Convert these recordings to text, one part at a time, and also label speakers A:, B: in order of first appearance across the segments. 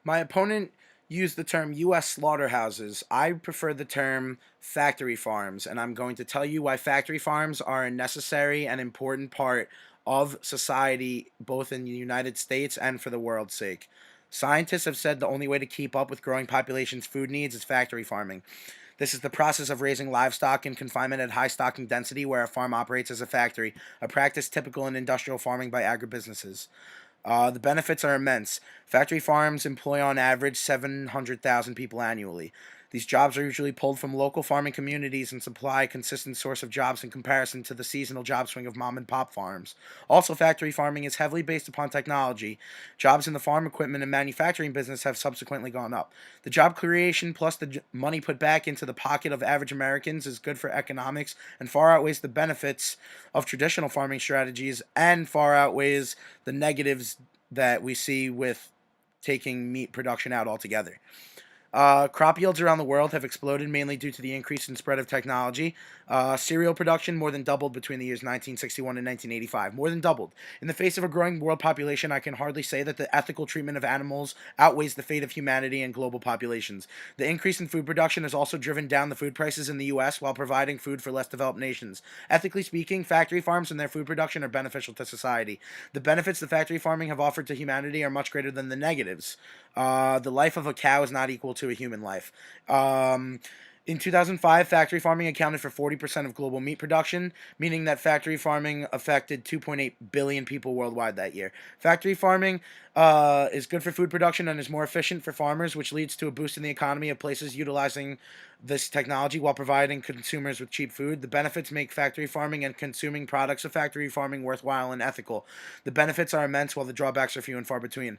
A: My opponent used the term U.S. slaughterhouses. I prefer the term factory farms, and I'm going to tell you why factory farms are a necessary and important part of society, both in the United States and for the world's sake. Scientists have said the only way to keep up with growing populations' food needs is factory farming. This is the process of raising livestock in confinement at high stocking density where a farm operates as a factory, a practice typical in industrial farming by agribusinesses. The benefits are immense. Factory farms employ on average 700,000 people annually. These jobs are usually pulled from local farming communities and supply a consistent source of jobs in comparison to the seasonal job swing of mom and pop farms. Also, factory farming is heavily based upon technology. Jobs in the farm equipment and manufacturing business have subsequently gone up. The job creation plus the money put back into the pocket of average Americans is good for economics and far outweighs the benefits of traditional farming strategies and far outweighs the negatives that we see with taking meat production out altogether. Crop yields around the world have exploded mainly due to the increase in spread of technology. Cereal production more than doubled between the years 1961 and 1985. More than doubled. In the face of a growing world population, I can hardly say that the ethical treatment of animals outweighs the fate of humanity and global populations. The increase in food production has also driven down the food prices in the U.S. while providing food for less developed nations. Ethically speaking, factory farms and their food production are beneficial to society. The benefits the factory farming have offered to humanity are much greater than the negatives. The life of a cow is not equal to a human life. In 2005, factory farming accounted for 40% of global meat production, meaning that factory farming affected 2.8 billion people worldwide that year. Factory farming is good for food production and is more efficient for farmers, which leads to a boost in the economy of places utilizing this technology while providing consumers with cheap food. The benefits make factory farming and consuming products of factory farming worthwhile and ethical. The benefits are immense while the drawbacks are few and far between.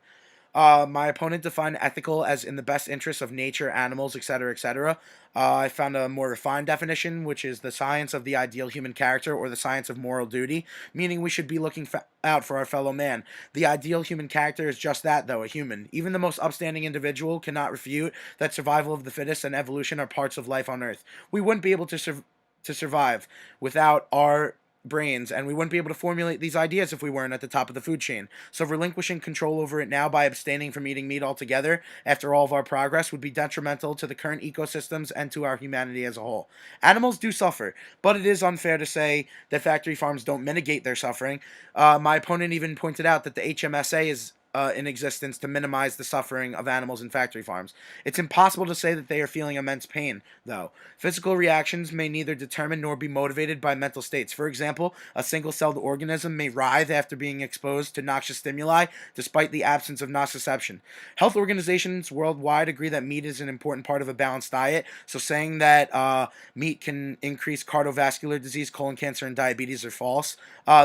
A: My opponent defined ethical as in the best interests of nature, animals, etc., etc. I found a more refined definition, which is the science of the ideal human character or the science of moral duty, meaning we should be looking out for our fellow man. The ideal human character is just that, though, a human. Even the most upstanding individual cannot refute that survival of the fittest and evolution are parts of life on Earth. We wouldn't be able to survive without our brains, and we wouldn't be able to formulate these ideas if we weren't at the top of the food chain. So relinquishing control over it now by abstaining from eating meat altogether after all of our progress would be detrimental to the current ecosystems and to our humanity as a whole. Animals do suffer, but it is unfair to say that factory farms don't mitigate their suffering. My opponent even pointed out that the HMSA is in existence to minimize the suffering of animals in factory farms. It's impossible to say that they are feeling immense pain, though. Physical reactions may neither determine nor be motivated by mental states. For example, a single-celled organism may writhe after being exposed to noxious stimuli, despite the absence of nociception. Health organizations worldwide agree that meat is an important part of a balanced diet, so saying that meat can increase cardiovascular disease, colon cancer, and diabetes are false.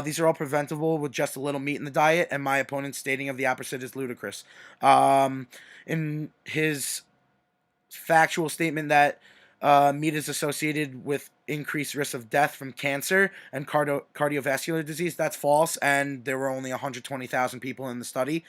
A: These are all preventable with just a little meat in the diet, and my opponent's stating of the opposite is ludicrous. In his factual statement that meat is associated with increased risk of death from cancer and cardiovascular disease. That's false, and there were only 120,000 people in the study.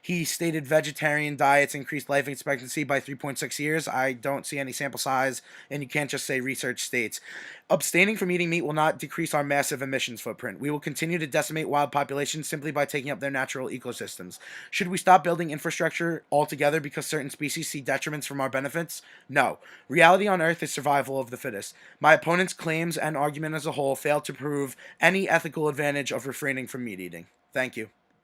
A: He stated vegetarian diets increased life expectancy by 3.6 years. I don't see any sample size, and you can't just say research states. Abstaining from eating meat will not decrease our massive emissions footprint. We will continue to decimate wild populations simply by taking up their natural ecosystems. Should we stop building infrastructure altogether because certain species see detriments from our benefits? No. Reality on Earth is survival of the fittest. My opponent's claims and argument as a whole fail to prove any ethical advantage of refraining from meat eating. Thank you.